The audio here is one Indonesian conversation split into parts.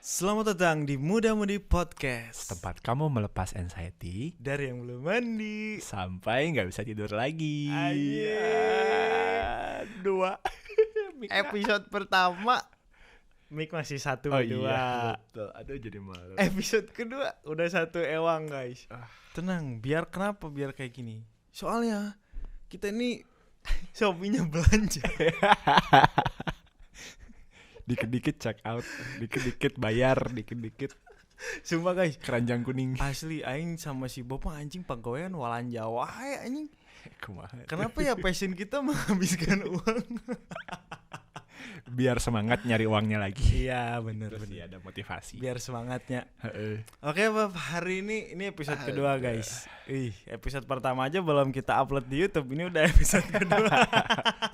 Selamat datang di Muda Mudi Podcast, tempat kamu melepas anxiety dari yang belum mandi sampai nggak bisa tidur lagi. Dua episode pertama Mik masih 1, 2. Iya, betul. Aduh jadi malu. Episode kedua udah 1 ewang guys. Tenang, biar kayak gini. Soalnya kita ini Shopee-nya belanja. Dikit-dikit check out, dikit-dikit bayar, dikit-dikit Sumpah guys, keranjang kuning. asli aing sama si Bopa anjing pagawean walan Jawa anjing. Kumaha. Kenapa ya passion kita menghabiskan uang? Biar semangat nyari uangnya lagi. Iya bener. Ada motivasi. Biar semangatnya. Heeh. Oke Bob, hari ini episode kedua guys. Episode pertama aja belum kita upload di YouTube, ini udah episode kedua.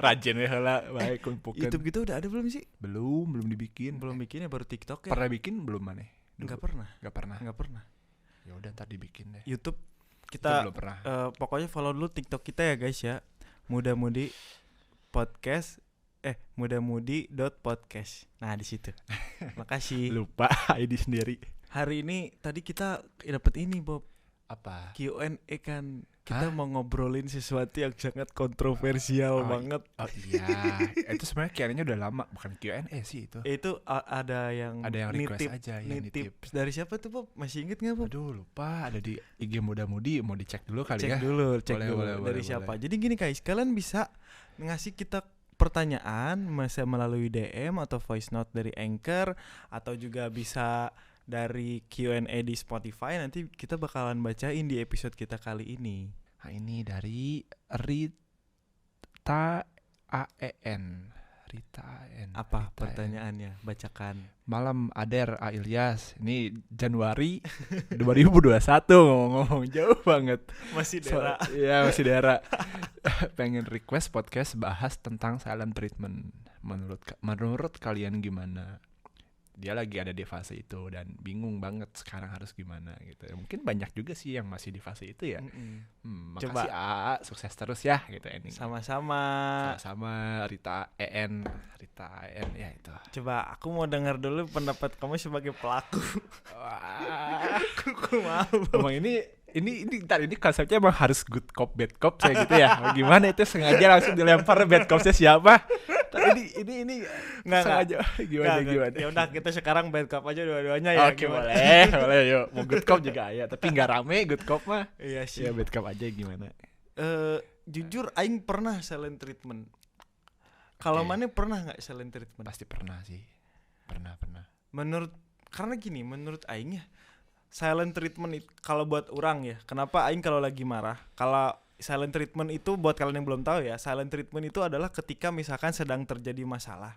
Rajin we heula bae kumpukeun. YouTube kita udah ada belum sih? Belum bikin. Belum bikin ya, baru TikTok ya. Pernah bikin belum maneh? Enggak pernah. Enggak pernah. Ya udah ntar dibikin deh. YouTube Kita kita belum pernah. pokoknya follow dulu TikTok kita ya guys ya. Muda-mudi podcast mudamudi.podcast. Nah, di situ. Makasih. Lupa ID sendiri. Hari ini tadi kita dapet ini Bob. Apa? Q&A kan. Kita mau ngobrolin sesuatu yang sangat kontroversial banget. Oh iya, itu sebenarnya Q&A-nya udah lama, bukan Q&A sih itu. Itu ada yang Request nitip, aja ya, nitip. Dari siapa tuh Bob? Masih inget nggak Bob? Aduh lupa, ada di IG Muda-Mudi, mau dicek dulu kali Cek ya. dulu Boleh, dari boleh. siapa. Jadi gini guys, kalian bisa ngasih kita pertanyaan bisa melalui DM atau voice note dari Anchor, atau juga bisa dari Q&A di Spotify. Nanti kita bakalan bacain di episode kita kali ini. Nah ini dari Rita AEN. Apa pertanyaannya? Bacakan. Malam Ader A Ilyas. Ini Januari 2021, ngomong-ngomong jauh banget. Masih daerah. Iya masih daerah. Pengen request podcast bahas tentang silent treatment. Menurut kalian gimana? Dia lagi ada di fase itu dan bingung banget sekarang harus gimana gitu. Mungkin banyak juga sih yang masih di fase itu ya. Makasih A, sukses terus ya gitu ini. Sama-sama Rita EN ya itu. Coba aku mau dengar dulu pendapat kamu sebagai pelaku. Aku mau. Emang ini konsepnya emang harus good cop bad cop kayak gitu ya. Gimana itu sengaja langsung dilempar bad copnya siapa? Ini nggak sengaja. Gimana? Ya udah kita sekarang bad cop aja dua-duanya ya. Oke, boleh yuk. Mau good cop juga ya, tapi nggak rame good cop mah. Iya sih. Ya bad cop aja gimana? Jujur aing pernah silent treatment. Kalau mana pernah nggak silent treatment? Pasti pernah sih. Pernah. Karena gini, menurut aing ya, silent treatment kalau buat orang ya, kenapa aing kalau lagi marah, kalau silent treatment itu buat kalian yang belum tahu ya, silent treatment itu adalah ketika misalkan sedang terjadi masalah,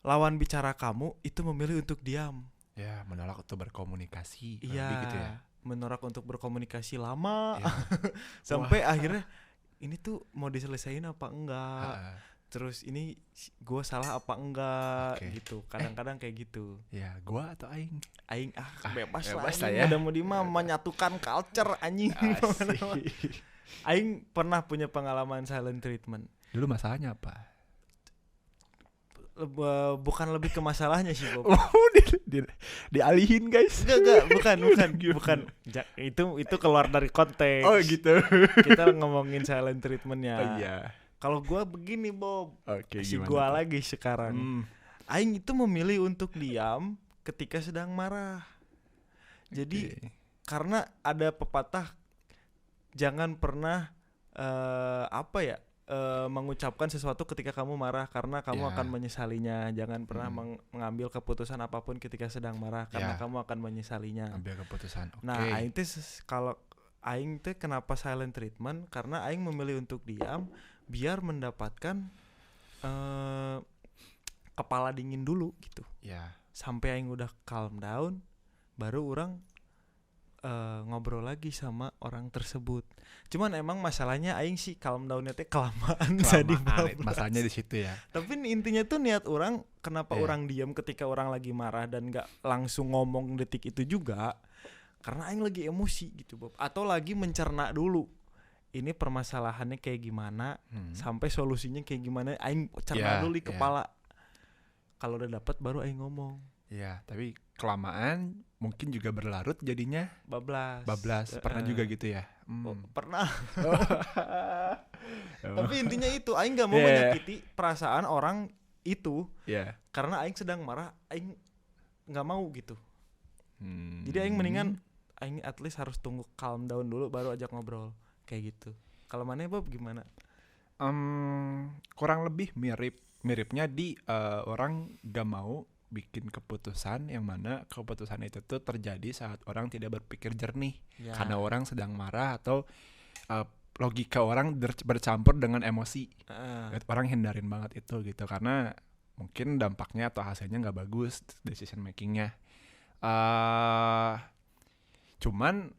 lawan bicara kamu itu memilih untuk diam. Ya, menolak untuk berkomunikasi. Iya, gitu ya. menolak untuk berkomunikasi lama, Ya. sampai akhirnya ini tuh mau diselesain apa enggak? Terus ini gue salah apa enggak gitu. Kadang-kadang kayak gitu. Ya, gue atau aing? Aing bebas lah ya. Udah mau menyatukan culture anjing. Aing pernah punya pengalaman silent treatment. Dulu masalahnya apa? Bukan lebih ke masalahnya sih Bob. Dialihin guys. Enggak, bukan. Itu keluar dari konteks. Oh gitu. Kita ngomongin silent treatmentnya. Oh iya. Kalau gue begini Bob, si gue lagi sekarang. Aing itu memilih untuk diam ketika sedang marah. Jadi karena ada pepatah, jangan pernah mengucapkan sesuatu ketika kamu marah karena kamu akan menyesalinya. Jangan pernah mengambil keputusan apapun ketika sedang marah karena kamu akan menyesalinya. Ambil keputusan. Nah, aing teh kalau aing teh kenapa silent treatment? Karena aing memilih untuk diam biar mendapatkan kepala dingin dulu gitu. Ya. Sampai aing udah calm down, baru orang ngobrol lagi sama orang tersebut. Cuman emang masalahnya aing sih calm down-nya teh kelamaan jadi bablas. Masalahnya di situ ya. Tapi intinya tuh niat orang kenapa orang diam ketika orang lagi marah dan enggak langsung ngomong detik itu juga karena aing lagi emosi gitu Bob, atau lagi mencerna dulu. Ini permasalahannya kayak gimana, sampai solusinya kayak gimana, aing cerna dulu di kepala. Kalau udah dapat baru aing ngomong. Iya, tapi kelamaan mungkin juga berlarut jadinya bablas. Pernah juga gitu ya? Oh, pernah. Oh. Tapi intinya itu aing nggak mau Yeah. menyakiti perasaan orang itu Iya. karena aing sedang marah, aing nggak mau gitu. Hmm. Jadi aing mendingan aing at least harus tunggu calm down dulu baru ajak ngobrol kayak gitu. Kalau mana Bob gimana? Kurang lebih miripnya di orang gak mau bikin keputusan yang mana keputusan itu tuh terjadi saat orang tidak berpikir jernih Ya. karena orang sedang marah atau logika orang bercampur dengan emosi. Orang hindarin banget itu gitu karena mungkin dampaknya atau hasilnya nggak bagus decision makingnya. Cuman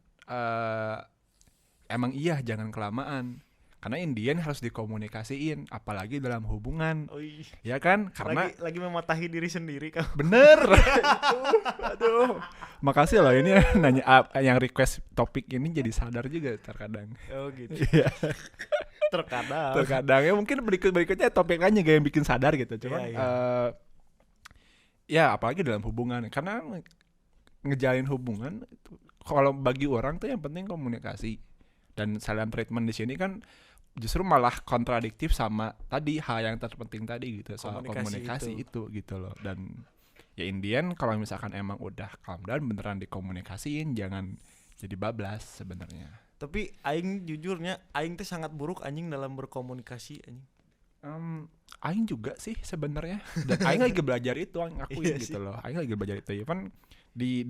emang iya jangan kelamaan. Karena Indian harus dikomunikasiin, apalagi dalam hubungan, Oi. ya kan? Karena lagi mematahi diri sendiri kan. bener. Aduh. Makasih loh ini nanya yang request topik ini jadi sadar juga terkadang. Oh gitu. Iya. Terkadang. Ya mungkin berikutnya topik aja gak yang bikin sadar gitu. Cuman Iya. ya apalagi dalam hubungan karena ngejalin hubungan kalau bagi orang tuh yang penting komunikasi. Dan silent treatment di sini kan justru malah kontradiktif sama tadi hal yang terpenting tadi gitu soal komunikasi itu gitu loh. Dan ya Indian kalau misalkan emang udah calm down beneran dikomunikasiin, jangan jadi bablas sebenarnya. Tapi aing jujurnya aing teh sangat buruk anjing dalam berkomunikasi anjing. Aing juga sih sebenarnya dan aing lagi belajar itu akuin Iya gitu sih. loh. Aing lagi belajar itu even di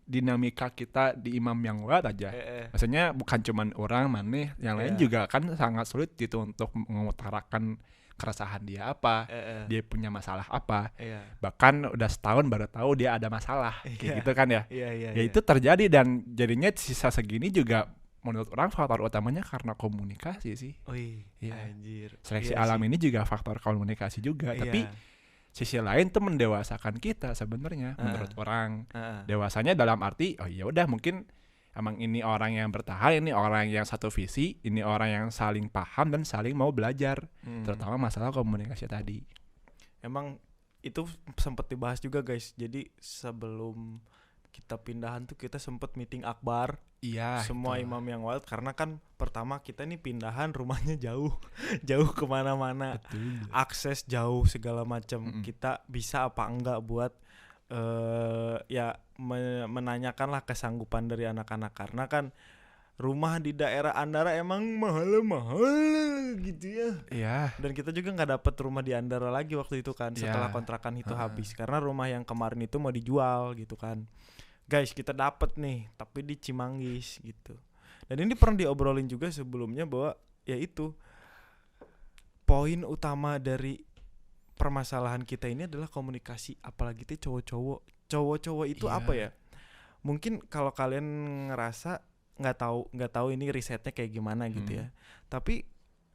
dinamika kita di imam yang kuat aja. Maksudnya bukan cuman orang maneh, yang lain juga kan sangat sulit gitu untuk mengutarakan keresahan dia apa, dia punya masalah apa. Bahkan udah setahun baru tahu dia ada masalah, kayak gitu kan ya. Ya itu terjadi dan jadinya sisa segini juga menurut orang faktor utamanya karena komunikasi sih. Anjir. Seleksi alam ini juga faktor komunikasi juga, tapi sisi lain tuh mendewasakan kita sebenarnya menurut orang. Dewasanya dalam arti oh ya udah mungkin emang ini orang yang bertahan, ini orang yang satu visi, ini orang yang saling paham dan saling mau belajar, terutama masalah komunikasi tadi. Emang itu sempat dibahas juga guys. Jadi sebelum kita pindahan tuh kita sempat meeting akbar. Iya. Semua itu. imam yang wild karena kan pertama kita nih pindahan rumahnya jauh kemana-mana. Betul. Akses jauh segala macam. Kita bisa apa enggak buat menanyakan lah kesanggupan dari anak-anak karena kan rumah di daerah Andara emang mahal gitu ya. Iya. Dan kita juga nggak dapet rumah di Andara lagi waktu itu kan setelah kontrakan itu habis karena rumah yang kemarin itu mau dijual gitu kan. Guys kita dapet nih tapi di Cimanggis gitu. Dan ini pernah diobrolin juga sebelumnya bahwa ya itu poin utama dari permasalahan kita ini adalah komunikasi, apalagi tuh cowok-cowok itu apa ya? Mungkin kalau kalian ngerasa nggak tahu ini risetnya kayak gimana gitu ya. Tapi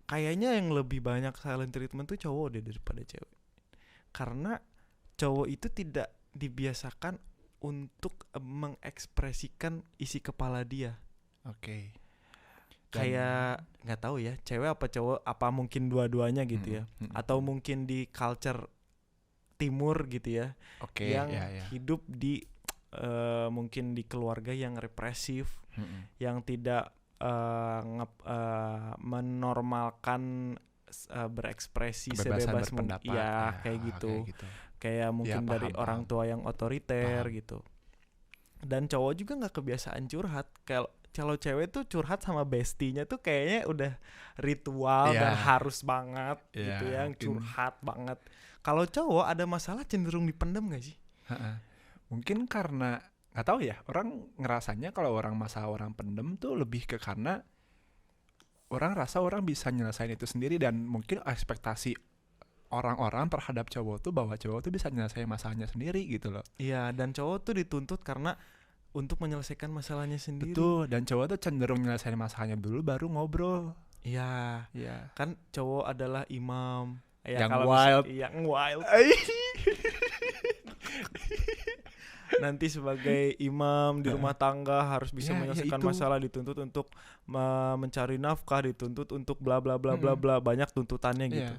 kayaknya yang lebih banyak silent treatment tuh cowok deh daripada cewek. Karena cowok itu tidak dibiasakan untuk mengekspresikan isi kepala dia. Oke. Kayak nggak tahu ya, cewek apa cowok apa mungkin dua-duanya gitu ya. Atau mungkin di culture timur gitu ya. Yang hidup di mungkin di keluarga yang represif, yang tidak menormalkan berekspresi sebebas mungkin. Ya, kayak gitu. Kayak mungkin dari orang tua yang otoriter gitu. Dan cowok juga nggak kebiasaan curhat. Kalau cewek tuh curhat sama bestinya tuh kayaknya udah ritual dan harus banget gitu ya, curhat banget. Kalau cowok ada masalah cenderung dipendam gak sih? Mungkin karena nggak tahu ya, orang ngerasanya kalau orang masalah orang pendem tuh lebih ke karena orang rasa orang bisa nyelesain itu sendiri dan mungkin ekspektasi orang-orang terhadap cowok tuh bahwa cowok tuh bisa nyelesain masalahnya sendiri gitu loh. Iya, dan cowok tuh dituntut karena untuk menyelesaikan masalahnya sendiri. Betul, dan cowok tuh cenderung nyelesain masalahnya dulu baru ngobrol. Iya. Kan cowok adalah imam. Yang wild. Yang wild. Nanti sebagai imam di rumah tangga harus bisa menyelesaikan masalah, dituntut untuk mencari nafkah, dituntut untuk bla bla bla bla bla, banyak tuntutannya gitu.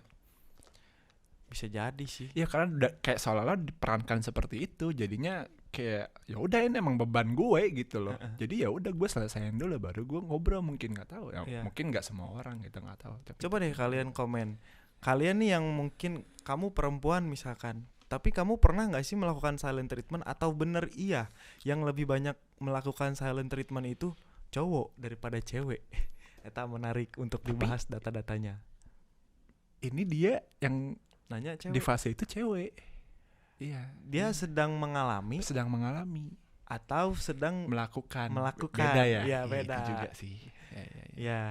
Bisa jadi sih. Ya karena udah kayak seolah-olah diperankan seperti itu, jadinya kayak ya udah ini emang beban gue gitu loh. Jadi ya udah gue selesaiin dulu baru gue ngobrol, mungkin nggak tahu ya, Iya. mungkin nggak semua orang gitu, nggak tahu. Tapi Coba deh kalian komen. Kalian nih yang mungkin kamu perempuan misalkan, tapi kamu pernah nggak sih melakukan silent treatment, atau bener iya yang lebih banyak melakukan silent treatment itu cowok daripada cewek? Eta menarik untuk dibahas data-datanya. ini dia yang Nanya di cewek. fase itu cewek. Iya. Dia sedang mengalami sedang mengalami atau sedang melakukan. melakukan. Beda ya. Iya, Iya, beda. itu juga sih. Ya, ya, ya. Ya.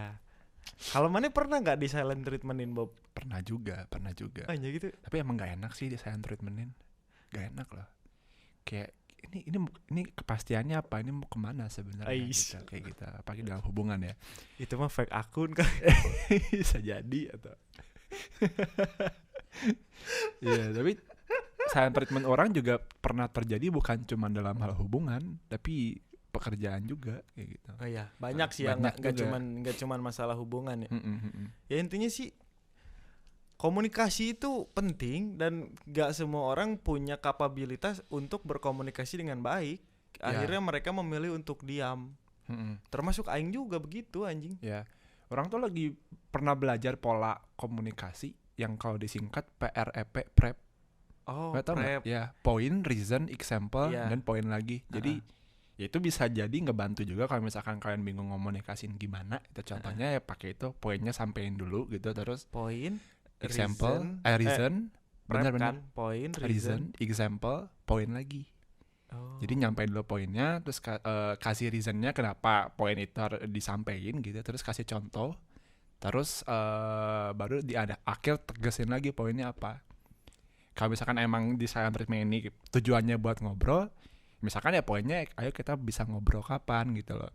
Kalau mana pernah nggak di silent treatmentin Bob? Pernah juga. Aja gitu. Tapi emang gak enak sih di silent treatmentin. Gak enak loh. Kayak ini kepastiannya apa? Ini mau kemana sebenarnya Ais. gitu, kayak gitu. Apalagi dalam hubungan ya. Itu mah fake akun kan. Bisa jadi atau Iya, tapi silent treatment orang juga pernah terjadi bukan cuma dalam hal hubungan, tapi pekerjaan juga kayak gitu. Oh iya, banyak sih yang Banyak juga. nggak cuman masalah hubungan ya. Mm-mm. Ya intinya sih komunikasi itu penting, dan nggak semua orang punya kapabilitas untuk berkomunikasi dengan baik. Ya. Akhirnya mereka memilih untuk diam. Mm-mm. Termasuk aing juga begitu anjing. Ya, orang tuh lagi pernah belajar pola komunikasi yang kalau disingkat PREP, PREP. Oh, Nggak tahu nggak? prep. Ya, point, reason, example, Iya. dan point lagi. Jadi ya itu bisa jadi ngebantu juga kalau misalkan kalian bingung komunikasin gimana. Itu contohnya ya pakai itu, poinnya sampein dulu gitu, terus Point, example, reason, reason, prep benar-benar. kan, point, Reason, example, point lagi. Oh. Jadi nyampein dulu poinnya, terus kasih reasonnya kenapa poin itu harus disampaikan gitu, terus kasih contoh, terus baru di ada akhir tegesin lagi poinnya apa. Kalau misalkan emang di silent treatment ini tujuannya buat ngobrol, misalkan ya poinnya, ayo kita bisa ngobrol kapan gitu loh.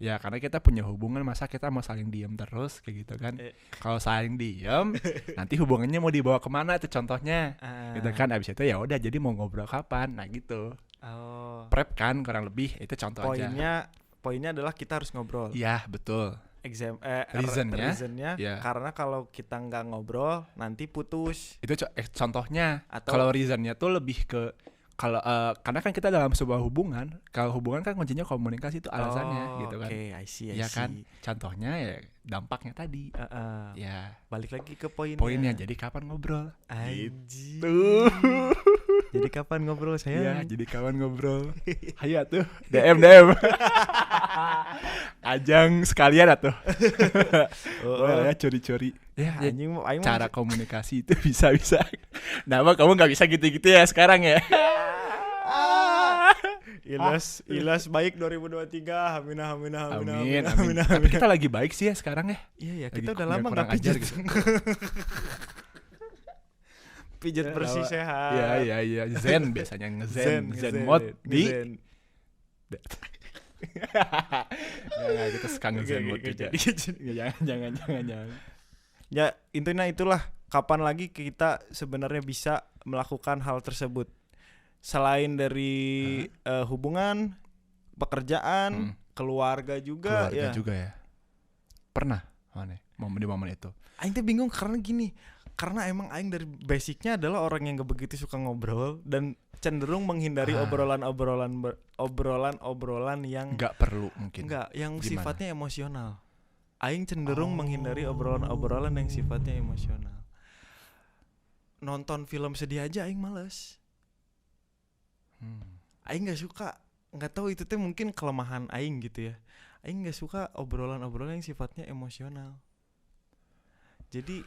Ya karena kita punya hubungan, masa kita mau saling diem terus kayak gitu kan. Kalau saling diem, nanti hubungannya mau dibawa kemana itu contohnya. Gitu kan, abis itu ya udah jadi mau ngobrol kapan, nah gitu. Oh. Prep kan kurang lebih itu contoh aja. Poinnya adalah kita harus ngobrol. Iya betul. Reasonnya ya. Karena kalau kita nggak ngobrol nanti putus. Itu contohnya. Atau kalau reasonnya tuh lebih ke kalau karena kan kita dalam sebuah hubungan, kalau hubungan kan kuncinya komunikasi itu alasannya gitu kan. Oke, I see. Ya kan, contohnya ya dampaknya tadi. Ya balik lagi ke poinnya. Jadi kapan ngobrol? Gitu. Jadi kapan ngobrol saya? Ya, jadi kapan ngobrol? Hayo tuh, DM. Ajang sekalian atuh. Boleh ya curi-curi. Ya, anjing cara komunikasi itu bisa. Nah, kamu nggak bisa gitu-gitu ya sekarang ya. Ilas baik 2023. Amin. Tapi kita lagi baik sih ya sekarang ya. Iya ya, kita udah lama nggak pijat gitu. Pijat bersih sehat. Iya. Zen biasanya Zen mode di. Nggak, kita suka nge-zen mode juga. Jangan. Ya intinya itulah, kapan lagi kita sebenarnya bisa melakukan hal tersebut selain dari hubungan, pekerjaan, keluarga juga. Keluarga juga ya. Pernah mana di momen itu? Aing tuh bingung karena gini, karena emang Aing dari basicnya adalah orang yang gak begitu suka ngobrol dan cenderung menghindari obrolan yang nggak perlu mungkin. Nggak, yang Gimana? sifatnya emosional. Aing cenderung menghindari obrolan yang sifatnya emosional. Nonton film sedih aja Aing males. Aing nggak suka, nggak tahu itu tuh mungkin kelemahan Aing gitu ya. Aing nggak suka obrolan yang sifatnya emosional. Jadi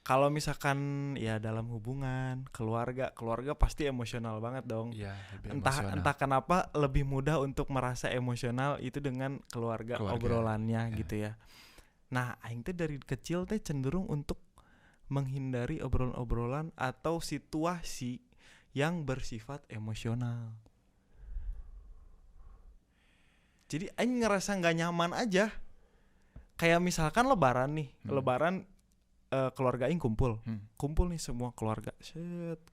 kalau misalkan ya dalam hubungan, keluarga pasti emosional banget dong. Iya, entah kenapa lebih mudah untuk merasa emosional itu dengan keluarga. Obrolannya gitu ya. Nah, aing tuh dari kecil teh cenderung untuk menghindari obrolan atau situasi yang bersifat emosional. Jadi aing ngerasa nggak nyaman aja. Kayak misalkan lebaran nih, keluarga aing kumpul nih semua keluarga,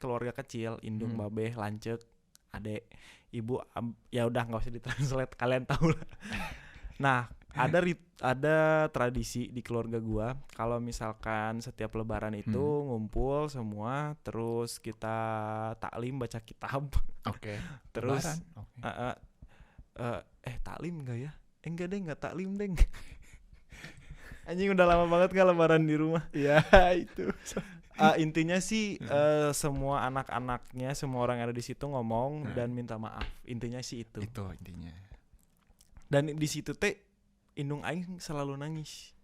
keluarga kecil, indung, babeh, lancek, adek, ibu, ya udah nggak usah ditranslate, kalian tahu lah. Nah, ada tradisi di keluarga gua kalau misalkan setiap lebaran itu ngumpul semua terus kita taklim baca kitab. Oke. Terus Lebaran. Oke. taklim enggak ya? Enggak deh, enggak taklim deh. Anjing udah lama banget gak lebaran di rumah. Iya, itu. Intinya sih semua anak-anaknya, semua orang yang ada di situ ngomong dan minta maaf. Intinya sih itu. Itu intinya. Dan di situ teh indung aing selalu nangis.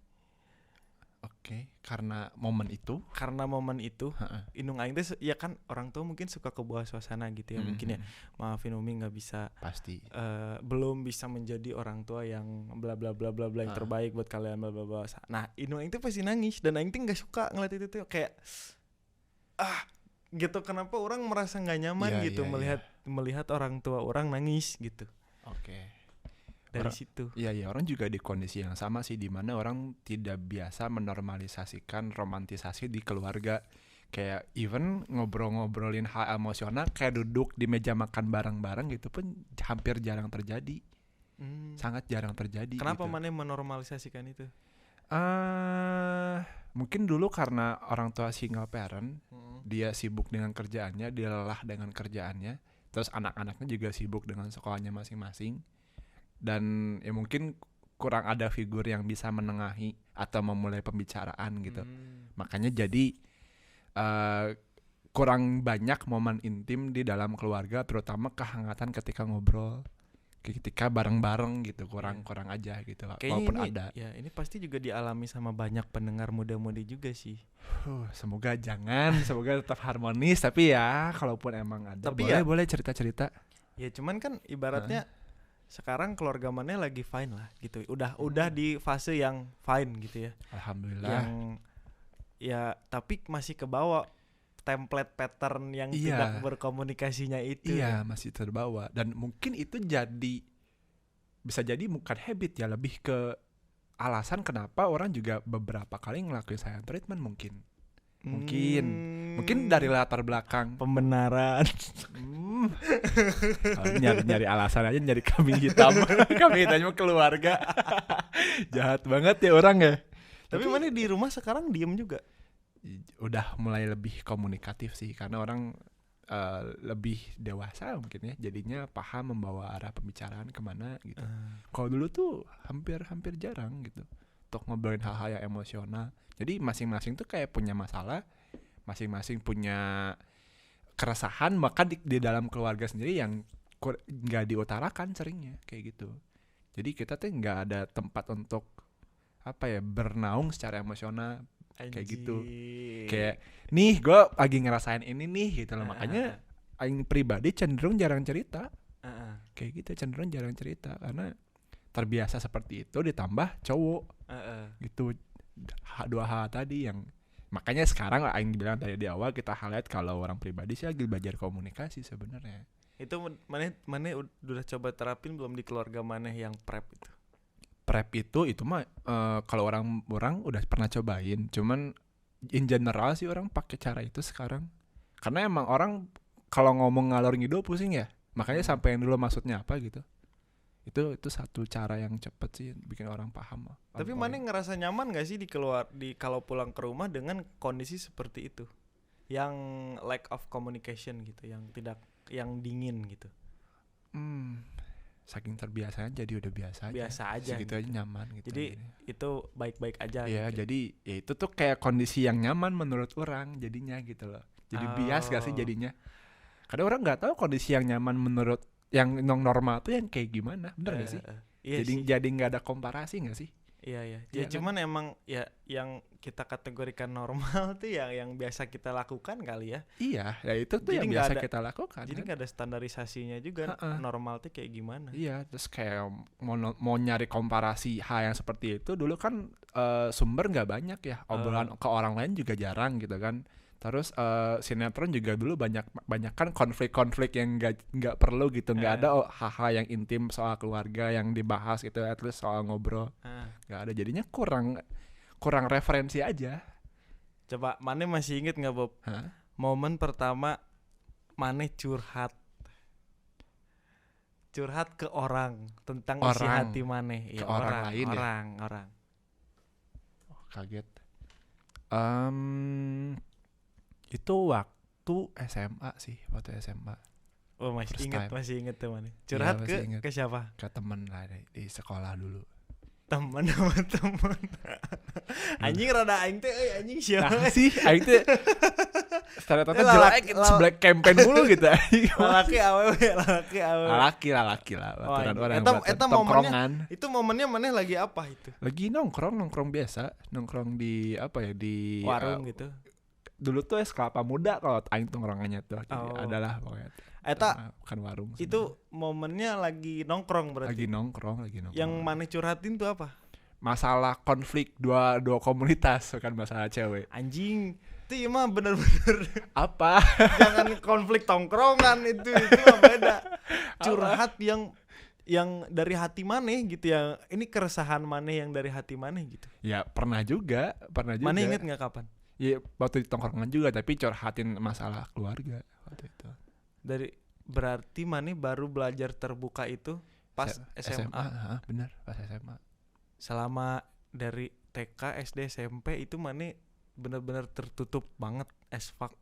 Oke, karena momen itu. Karena momen itu, indung aing teh ya kan orang tua mungkin suka ke bawah suasana gitu ya, mungkin ya. Maafin Umi nggak bisa. Pasti. Belum bisa menjadi orang tua yang bla bla bla bla bla yang terbaik buat kalian bla bla bla. Nah, indung aing teh pasti nangis dan aing teh nggak suka ngeliat itu tuh kayak gitu, kenapa orang merasa nggak nyaman gitu melihat orang tua orang nangis gitu. Oke. Dari situ. Iya, orang juga di kondisi yang sama sih, di mana orang tidak biasa menormalisasikan romantisasi di keluarga. Kayak even ngobrolin hal emosional kayak duduk di meja makan bareng-bareng gitu pun hampir jarang terjadi. Sangat jarang terjadi. Kenapa gitu. maneh menormalisasikan itu? Mungkin dulu karena orang tua single parent, dia sibuk dengan kerjaannya, dia lelah dengan kerjaannya, terus anak-anaknya juga sibuk dengan sekolahnya masing-masing. Dan ya mungkin kurang ada figur yang bisa menengahi atau memulai pembicaraan gitu. Makanya jadi kurang banyak momen intim di dalam keluarga, terutama kehangatan ketika ngobrol, ketika bareng-bareng gitu, kurang aja gitu. Kayaknya walaupun ini, ada. Ya ini pasti juga dialami sama banyak pendengar muda-mudi juga sih. Semoga semoga tetap harmonis. Tapi ya kalaupun emang ada, tapi boleh cerita-cerita. Ya cuman kan ibaratnya sekarang keluarga maneh lagi fine lah gitu. Udah di fase yang fine gitu ya. Alhamdulillah. Yang ya tapi masih kebawa template pattern yang tidak berkomunikasinya itu. Iya, masih terbawa. Dan mungkin itu bisa jadi bukan habit ya, lebih ke alasan kenapa orang juga beberapa kali ngelakuin silent treatment mungkin. Mungkin dari latar belakang pembenaran. Nyari alasan aja, nyari kambing hitam. Kambing hitamnya keluarga. Jahat banget ya orang ya. Tapi mana di rumah sekarang diem juga? Udah mulai lebih komunikatif sih, karena orang lebih dewasa mungkin ya, jadinya paham membawa arah pembicaraan kemana gitu. Kalau dulu tuh hampir jarang gitu untuk ngobrolin hal-hal yang emosional. Jadi masing-masing tuh kayak punya masalah, masing-masing punya keresahan, maka di dalam keluarga sendiri yang nggak diutarakan seringnya kayak gitu. Jadi kita tuh nggak ada tempat untuk bernaung secara emosional. Kayak gitu. Kayak nih gue lagi ngerasain ini nih gitu loh. Makanya aing pribadi cenderung jarang cerita. Kayak gitu, cenderung jarang cerita karena terbiasa seperti itu, ditambah cowok gitu. Dua hal tadi yang makanya sekarang aing bilang tadi di awal, kita highlight kalau orang pribadi sih lagi belajar komunikasi sebenarnya. Itu maneh udah coba terapin belum di keluarga maneh yang prep itu? Prep itu mah kalau orang udah pernah cobain, cuman in general sih orang pakai cara itu sekarang. Karena emang orang kalau ngomong ngalor ngidul pusing ya. Makanya sampein dulu maksudnya apa gitu. Itu satu cara yang cepet sih bikin orang paham. Tapi mana ngerasa nyaman gak sih kalau pulang ke rumah dengan kondisi seperti itu? Yang lack of communication gitu, yang dingin gitu. Saking terbiasanya jadi udah biasa aja. Segitu aja nyaman gitu. Jadi itu baik-baik aja. Iya, gitu. jadi ya itu tuh kayak kondisi yang nyaman menurut orang jadinya gitu loh. Jadi bias gak sih jadinya? Kadang orang nggak tahu kondisi yang nyaman menurut yang normal tuh yang kayak gimana, bener gak sih? Iya jadi nggak ada komparasi nggak sih? Iya. Ya cuman kan? Emang ya yang kita kategorikan normal tuh yang biasa kita lakukan kali ya. Iya, ya itu tuh jadi yang biasa kita lakukan. Jadi nggak ada standarisasinya juga normal tuh kayak gimana. Iya, terus kayak mau nyari komparasi hal yang seperti itu dulu kan sumber nggak banyak ya, obrolan ke orang lain juga jarang gitu kan. Terus sinetron juga dulu banyak kan konflik-konflik yang nggak perlu gitu, nggak ada hal-hal yang intim soal keluarga yang dibahas gitu, at least soal ngobrol nggak ada, jadinya kurang referensi aja. Coba Mane masih inget nggak Bob? Momen pertama Mane curhat curhat ke orang tentang isi Orang. hati maneh. Ke orang lain ya? Orang. Oh, kaget. Itu waktu SMA sih, waktu SMA. Oh, masih First inget time. tuh maneh. Curhat Iya, masih inget. ke siapa? Ke temen lah di sekolah dulu. Temen sama temen. Anjing rada aing teh anjing siapa? Nah sih, aing teh stereotipnya Lalaki- jelek, sebelah campaign mulu gitu. Lalaki awewe. Laki lah, Oh, baturan anjing. orang Eta baturan momennya tongkrongan. itu momennya maneh lagi apa itu? Lagi nongkrong biasa, nongkrong di apa ya, di Warung gitu. dulu tuh es kelapa muda kalau aing tongkrongannya tuh. Jadi Oh. adalah pokoknya. Eta bukan warung. itu momennya lagi nongkrong berarti. lagi nongkrong. Yang maneh curhatin tuh apa? Masalah konflik dua komunitas, bukan masalah cewek. Anjing, itu mah bener-bener Apa? jangan konflik tongkrongan itu mah beda. Curhat yang dari hati maneh gitu ya. Ini keresahan maneh yang dari hati maneh gitu. Ya pernah juga. Maneh inget nggak kapan? Ya waktu di tongkrongan juga, tapi curhatin masalah keluarga waktu itu. Berarti maneh baru belajar terbuka itu pas SMA. Bener, pas SMA. Selama dari TK, SD, SMP itu maneh bener-bener tertutup banget as fuck.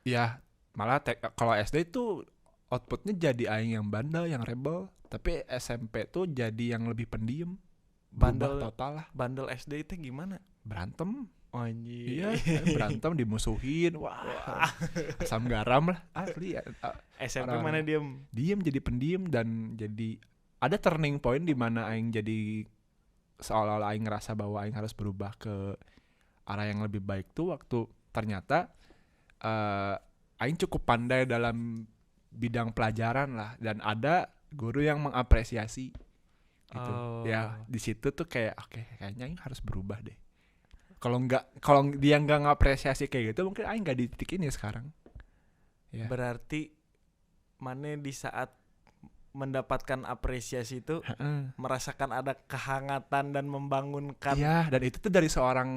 Ya malah kalau SD itu outputnya jadi aing yang bandel, yang rebel. Tapi SMP tuh jadi yang lebih pendiam. Bandel Total lah. Bandel SD itu gimana? Berantem. Oh, anjing. Iya, berantem, dimusuhin. Wah. Asam garam lah. Asli ya. SMP Orang- mana diem? Diem jadi pendiam, dan jadi ada turning point di mana aing jadi seolah-olah aing ngerasa bahwa aing harus berubah ke arah yang lebih baik tuh waktu ternyata aing cukup pandai dalam bidang pelajaran lah, dan ada guru yang mengapresiasi gitu. Oh. Ya di situ tuh kayak oke, kayaknya aing harus berubah deh. Kalau dia nggak ngapresiasi kayak gitu, mungkin aing nggak di titik ini sekarang. Ya. Berarti mana di saat mendapatkan apresiasi itu merasakan ada kehangatan dan membangunkan. Iya, dan itu tuh dari seorang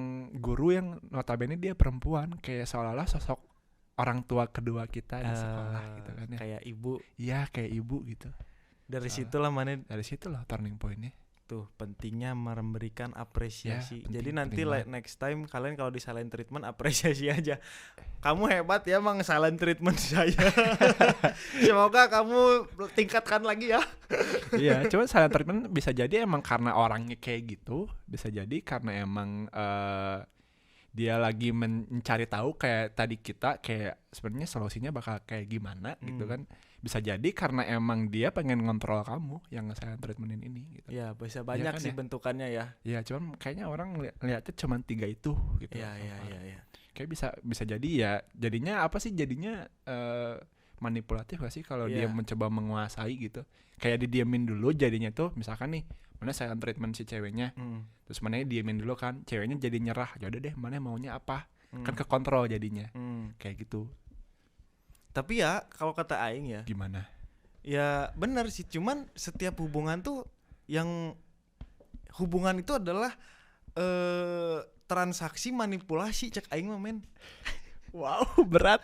guru yang notabene dia perempuan, kayak seolah-olah sosok orang tua kedua kita di sekolah gitu kan ya. Kayak ibu. Iya, kayak ibu gitu. Dari situlah mana Dari situlah turning point-nya. tuh pentingnya memberikan apresiasi. Ya, penting, jadi nanti penting next time kalian kalau di silent treatment apresiasi aja. Kamu hebat ya Mang, silent treatment saya. Semoga kamu tingkatkan lagi ya. Iya, cuma silent treatment bisa jadi emang karena orangnya kayak gitu, bisa jadi karena emang dia lagi mencari tahu kayak tadi kita, kayak sebenarnya solusinya bakal kayak gimana gitu kan. Bisa jadi karena emang dia pengen ngontrol kamu yang silent treatmentin ini gitu. Ya, bisa banyak kan sih ya? bentukannya ya. Ya, cuman kayaknya orang lihatnya cuma 3 itu gitu. Iya. Kayak bisa jadi ya, jadinya apa sih, jadinya manipulatif gak sih kalau dia mencoba menguasai gitu. Kayak didiemin dulu jadinya tuh, misalkan nih mana silent treatment si ceweknya, terus mana diemin dulu kan, ceweknya jadi nyerah, ya udah deh mana maunya apa, kan kekontrol jadinya. Kayak gitu. Tapi ya kalau kata aing ya, Gimana? ya benar sih, cuman setiap hubungan tuh yang hubungan itu adalah transaksi manipulasi, cek aing mah men. Wow, berat.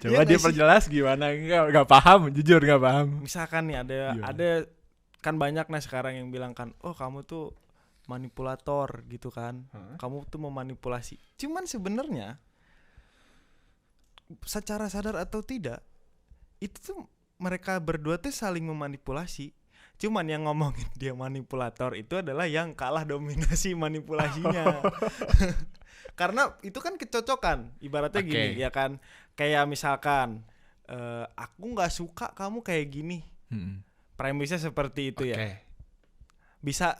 Iya Coba dia gak sih? perjelas gimana, enggak paham, jujur enggak paham. Misalkan nih ada kan banyak nah sekarang yang bilang kan, oh kamu tuh manipulator gitu kan. Kamu tuh memanipulasi. Cuman sebenarnya secara sadar atau tidak itu tuh mereka berdua tuh saling memanipulasi. Cuman yang ngomongin dia manipulator itu adalah yang kalah dominasi manipulasinya. Karena itu kan kecocokan. Ibaratnya gini ya kan, kayak misalkan aku nggak suka kamu kayak gini. Premisnya seperti itu ya.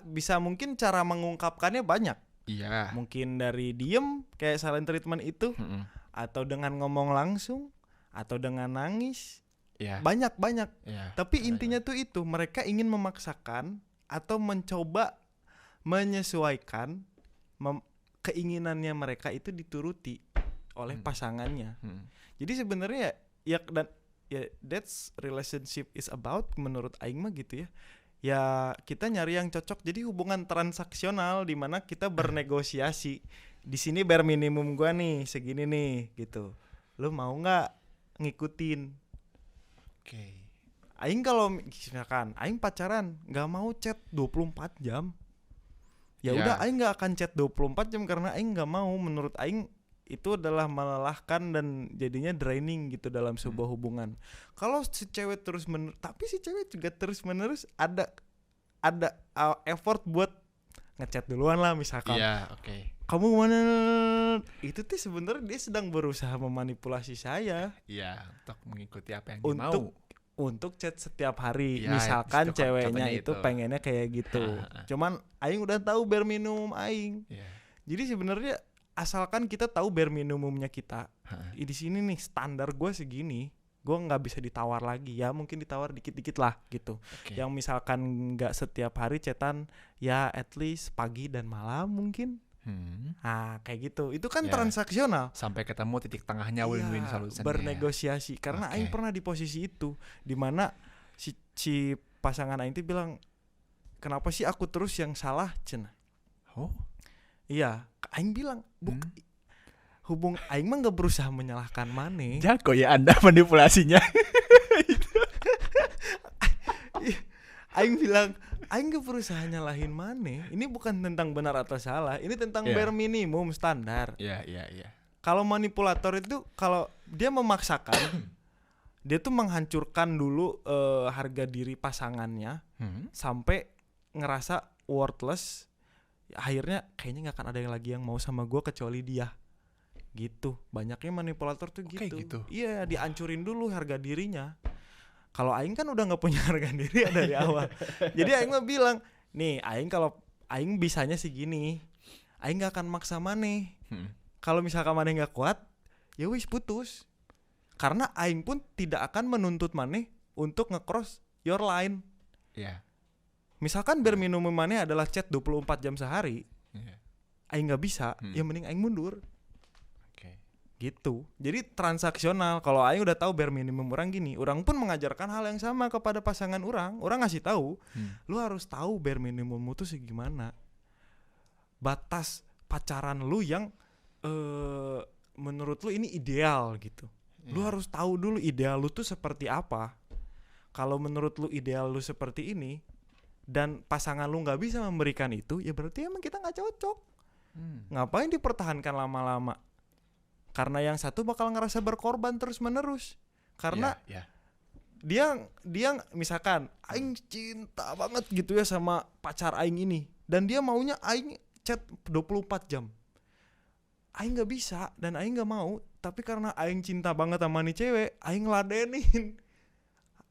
Bisa mungkin cara mengungkapkannya banyak. Iya. Mungkin dari diem kayak silent treatment itu, atau dengan ngomong langsung, atau dengan nangis. Iya. Banyak. Iya. Tapi intinya tuh itu, mereka ingin memaksakan atau mencoba menyesuaikan keinginannya mereka itu dituruti oleh pasangannya. Jadi sebenarnya ya that's relationship is about, menurut aing mah gitu ya. Ya kita nyari yang cocok, jadi hubungan transaksional di mana kita bernegosiasi. Di sini bare minimum gua nih segini nih gitu. Lu mau nggak ngikutin? Aing kalau misalkan aing pacaran nggak mau chat 24 jam. Ya Ya. udah aing nggak akan chat 24 jam karena aing nggak mau, menurut aing itu adalah melelahkan dan jadinya draining gitu dalam sebuah hubungan. Kalau si cewek tapi si cewek juga terus-menerus ada effort buat ngechat duluan lah misalkan. Iya, oke. Kamu mana? Itu tuh sebenarnya dia sedang berusaha memanipulasi saya Iya, untuk mengikuti apa yang Untuk- dia mau. untuk chat setiap hari. Ya, Misalkan itu ceweknya contohnya itu itu. pengennya kayak gitu. Cuman aing udah tahu bare minimum aing. Iya. Jadi sebenarnya asalkan kita tahu bare minimumnya kita. Heeh. Di sini nih standar gue segini, gue nggak bisa ditawar lagi. Ya mungkin ditawar dikit-dikit lah gitu. Oke. Yang misalkan nggak setiap hari chatan, ya at least pagi dan malam mungkin. Nah kayak gitu. Itu kan Ya. transaksional. Sampai ketemu titik tengahnya win-win Iya, solution. bernegosiasi. Karena Oke. aing pernah di posisi itu, dimana si pasangan aing itu bilang, kenapa sih aku terus yang salah, cenah. Oh. Iya, aing bilang, hubung aing mah nggak berusaha menyalahkan maneh. Jago ya Anda manipulasinya. Aing bilang, aing gak berusaha nyalahin maneh. Ini bukan tentang benar atau salah, ini tentang Iya. bare minimum standar. Iya. Kalau manipulator itu kalau dia memaksakan, dia tuh menghancurkan dulu harga diri pasangannya sampai ngerasa worthless. Akhirnya kayaknya nggak akan ada yang lagi yang mau sama gue kecuali dia. Gitu. Banyaknya manipulator tuh Kayak gitu. gitu. Iya, dihancurin dulu harga dirinya. Kalau aing kan udah nggak punya harga diri ya dari awal. Jadi aing mah bilang, nih aing kalau aing bisanya segini, aing nggak akan maksa maneh. Kalau misalkan maneh nggak kuat, ya wis putus. Karena aing pun tidak akan menuntut maneh untuk nge-cross your line. Iya. Misalkan bare minimum maneh adalah chat 24 jam sehari, Iya. aing nggak bisa, ya mending aing mundur. Oke. Gitu. Jadi transaksional. Kalau aing udah tahu bare minimum orang gini, orang pun mengajarkan hal yang sama kepada pasangan orang. Orang ngasih tahu, lu harus tahu bare minimummu tuh segimana. Batas pacaran lu yang menurut lu ini ideal gitu. Lu harus tahu dulu ideal lu tuh seperti apa. Kalau menurut lu ideal lu seperti ini dan pasangan lu nggak bisa memberikan itu, ya berarti emang kita nggak cocok. Ngapain dipertahankan lama-lama? Karena yang satu bakal ngerasa berkorban terus menerus. Karena Iya. dia misalkan aing cinta banget gitu ya sama pacar aing ini, dan dia maunya aing chat 24 jam. Aing nggak bisa dan aing nggak mau, tapi karena aing cinta banget sama nih cewek, aing ngeladenin.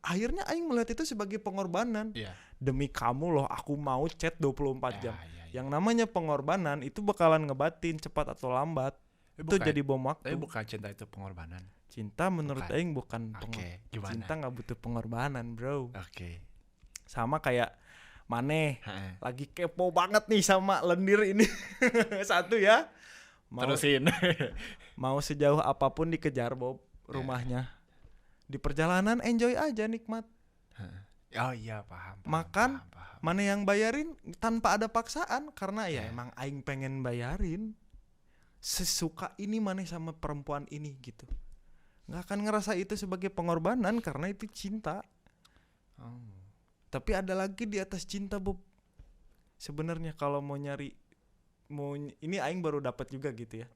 Akhirnya aing melihat itu sebagai pengorbanan. Iya. Demi kamu loh aku mau chat 24 jam. Iya. Yang namanya pengorbanan itu bakalan ngebatin cepat atau lambat. Itu jadi bom waktu. Tapi bukan cinta itu pengorbanan. Cinta menurut Bukan. aing bukan Oke, gimana? cinta nggak butuh pengorbanan, bro. Oke. Sama kayak Maneh Heeh. lagi kepo banget nih sama lendir ini. Satu ya. Terusin. Mau sejauh apapun dikejar Bob rumahnya. Di perjalanan enjoy aja, nikmat. Oh iya, paham. Makan, paham. mana yang bayarin tanpa ada paksaan karena ya emang aing pengen bayarin. Sesuka ini Maneh sama perempuan ini gitu. Nggak akan ngerasa itu sebagai pengorbanan karena itu cinta. Tapi ada lagi di atas cinta, Bob. Sebenarnya kalau mau nyari ini aing baru dapat juga gitu ya.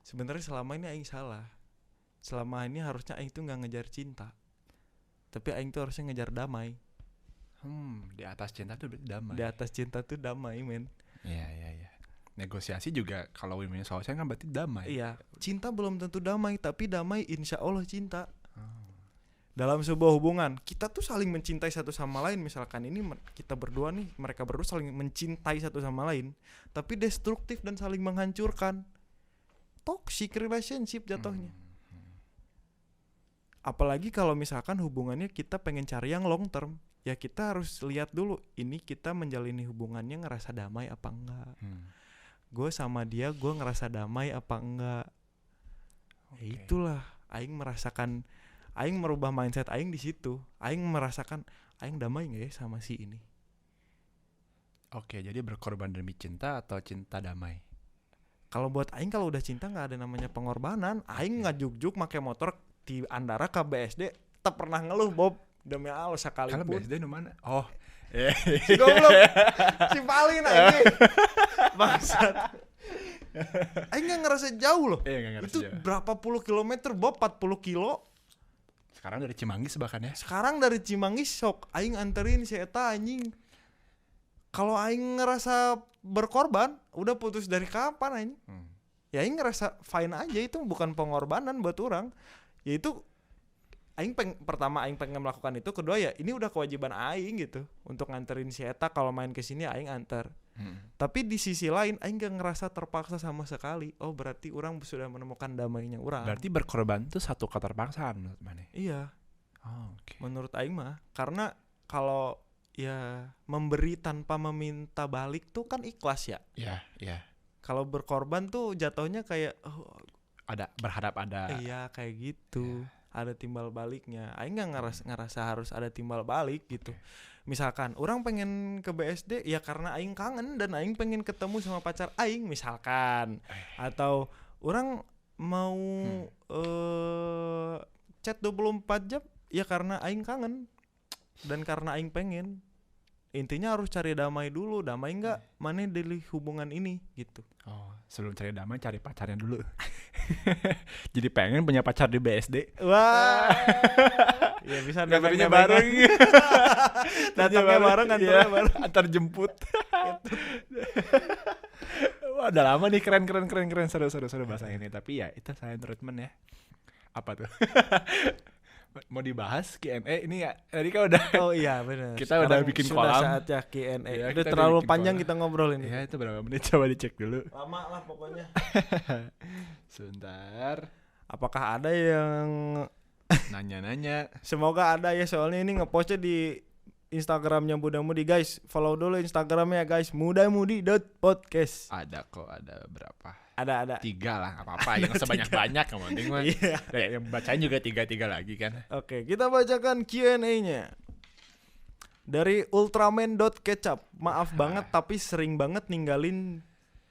Sebenarnya selama ini aing salah. Selama ini harusnya aing tuh nggak ngejar cinta. Tapi aing tuh harusnya ngejar damai. Di atas cinta tuh berarti damai. Di atas cinta tuh damai, men. Iya. Negosiasi juga kalau win-win solution kan berarti damai. Iya, cinta belum tentu damai, tapi damai insya Allah cinta. Dalam sebuah hubungan, kita tuh saling mencintai satu sama lain. Misalkan ini kita berdua nih, mereka berdua saling mencintai satu sama lain, tapi destruktif dan saling menghancurkan. Toxic relationship jatuhnya. Apalagi kalau misalkan hubungannya kita pengen cari yang long term, ya kita harus lihat dulu, ini kita menjalani hubungannya ngerasa damai apa enggak. Gue sama dia, gue ngerasa damai apa enggak. Ya itulah, aing merasakan, aing merubah mindset aing di situ. Aing merasakan, aing damai nggak ya sama si ini. Oke, jadi berkorban demi cinta atau cinta damai? Kalau buat aing, kalau udah cinta nggak ada namanya pengorbanan. Aing ngajuk-juk make motor di Andara ke BSD, tak pernah ngeluh Bob Demi Allah Kalau sekalipun. BSD nu mana? Oh. Si goblok. Si Palin anjing. Bangsat. Aing gak ngerasa jauh loh. Nggak ngerasa Itu jauh. berapa puluh kilometer, Bob? 40 kilo. Sekarang dari Cimanggis bahkan ya. Sekarang dari Cimanggis sok aing anterin si eta anjing. Kalau aing ngerasa berkorban, udah putus dari kapan anjing? Ya aing ngerasa fine aja, itu bukan pengorbanan buat orang. Ya itu pertama aing pengen melakukan itu, kedua ya ini udah kewajiban aing gitu untuk nganterin si eta kalau main ke sini aing anter. Tapi di sisi lain aing gak ngerasa terpaksa sama sekali. Oh, berarti orang sudah menemukan damainya orang. Berarti berkorban itu satu keterpaksaan menurut mana? Iya. Oh, oke. Menurut aing mah, karena kalau ya memberi tanpa meminta balik tuh kan ikhlas ya. Iya. Kalau berkorban tuh jatuhnya kayak Ada berharap ada. iya kayak gitu. Ada timbal baliknya. Aing nggak ngerasa harus ada timbal balik gitu. Misalkan orang pengen ke BSD ya karena aing kangen dan aing pengen ketemu sama pacar aing misalkan. Atau orang mau chat 24 jam ya karena aing kangen dan karena aing pengen. Intinya harus cari damai dulu. Damai enggak mana dari hubungan ini gitu. Oh, sebelum cari damai cari pacarnya dulu. Jadi pengen punya pacar di BSD. Wah. Ya bisa Datangnya bareng. Datangnya bareng, kantornya bareng. Antar jemput. Wah, udah lama nih keren seru bahasa ini. Tapi ya itu silent treatment ya. Apa tuh? Mau dibahas Q&A ini ya. Tadi kan udah. Oh iya benar. Kita udah bikin sudah kolam. saatnya Q&A. Ya, Udah kita terlalu bikin panjang kolam. kita ngobrol ini. Ya, itu berapa menit coba dicek dulu. Lama lah pokoknya. Sebentar. Apakah ada yang Nanya-nanya. semoga ada ya, soalnya ini ngepostnya di Instagramnya Muda Mudi guys. Follow dulu Instagramnya guys, mudamudi.podcast. Ada kok, ada berapa? Ada. 3 lah, apa-apa. Yang sebanyak-banyak yang penting mah. Iya. Yang bacain juga 3 lagi kan. Oke, kita bacakan Q&A-nya. Dari Ultraman.kecap. Maaf banget tapi sering banget ninggalin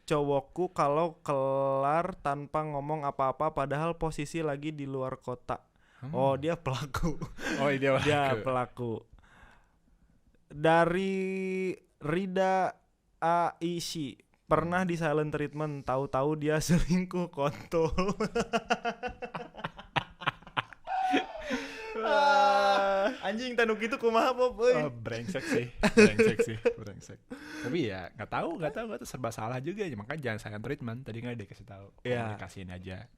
cowokku kalau kelar tanpa ngomong apa-apa padahal posisi lagi di luar kota. Oh, dia pelaku. Oh, dia Dia pelaku. Dari Rida Aishi, pernah di silent treatment, tahu-tahu dia selingkuh kontol. Anjing tanuk itu kumaha Bob euy. Brengsek sih. Tapi ya nggak tahu serba salah juga ya, makanya jangan silent treatment. Tadi nggak dikasih tahu. Iya. Kasihin aja.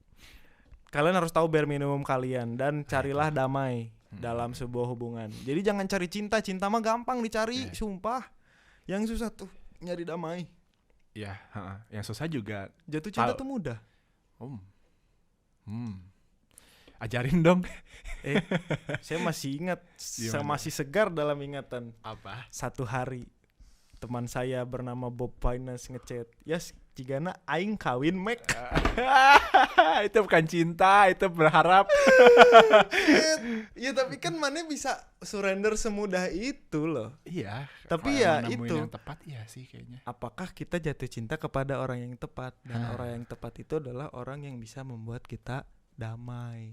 Kalian harus tahu bare minimum kalian dan carilah damai dalam sebuah hubungan. Jadi jangan cari cinta mah gampang dicari, sumpah. Yang susah tuh nyari damai. Iya, yang susah juga. Jatuh cinta tuh mudah. Ajarin dong. Saya masih ingat, saya Gimana? masih segar dalam ingatan. Apa? Satu hari teman saya bernama Bob Finance ngechat, "Yes, cigana aing kawin mek." Itu bukan cinta, itu berharap. Ya tapi kan mana bisa surrender semudah itu loh. Iya. Tapi kalau ya nemuin itu. yang tepat iya sih kayaknya. Apakah kita jatuh cinta kepada orang yang tepat, dan orang yang tepat itu adalah orang yang bisa membuat kita damai.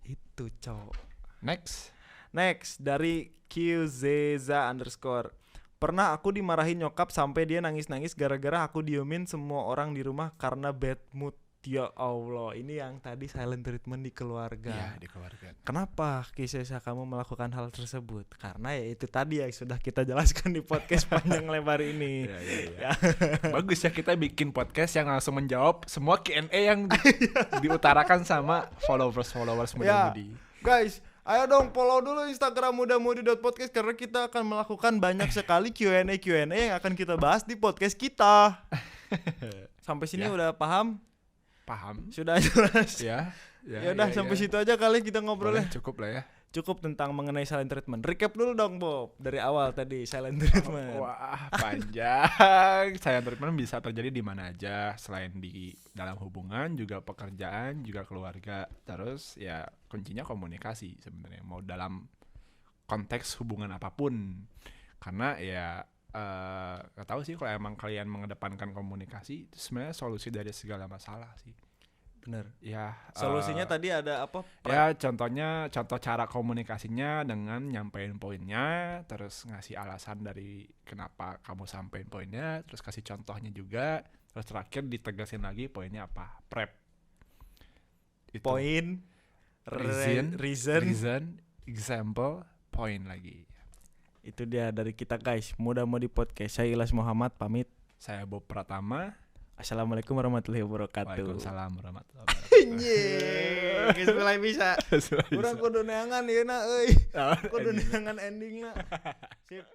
Itu cowok. Next dari QZza_. Pernah aku dimarahin nyokap sampai dia nangis-nangis gara-gara aku diemin semua orang di rumah karena bad mood. Ya Allah, ini yang tadi silent treatment di keluarga. Iya, di keluarga. Kenapa kisah kamu melakukan hal tersebut? Karena ya itu tadi yang sudah kita jelaskan di podcast panjang lebar ini. Iya. Bagus ya kita bikin podcast yang langsung menjawab semua Q&A yang diutarakan sama followers Muda-Mudi. Guys, ayo dong follow dulu Instagram mudamudi.podcast karena kita akan melakukan banyak sekali Q&A yang akan kita bahas di podcast kita. Sampai sini udah paham? Paham? Sudah jelas. Ya udah sampai situ aja kali kita ngobrolnya. Cukup lah ya. Cukup tentang mengenai silent treatment. Recap dulu dong Bob dari awal tadi silent treatment. Wah, panjang. Silent treatment bisa terjadi di mana aja selain di dalam hubungan, juga pekerjaan, juga keluarga. Terus ya kuncinya komunikasi sebenarnya, mau dalam konteks hubungan apapun. Karena ya gak tahu sih, kalau emang kalian mengedepankan komunikasi itu sebenarnya solusi dari segala masalah sih. Bener. Ya, Solusinya tadi ada apa? ya contoh cara komunikasinya dengan nyampein poinnya, terus ngasih alasan dari kenapa kamu sampein poinnya, terus kasih contohnya juga, terus terakhir ditegasin lagi poinnya apa, prep. Itu. Poin, reason, example, point lagi. Itu dia dari kita guys. Mudah mau di podcast. Saya Ilyas Muhammad pamit. Saya Bob Pratama. Assalamualaikum warahmatullahi wabarakatuh. Waalaikumsalam warahmatullahi wabarakatuh. Anjing, geus mulai bisa. Urang kudu neangan ieu na euy. Kudu neangan endingna. Sip.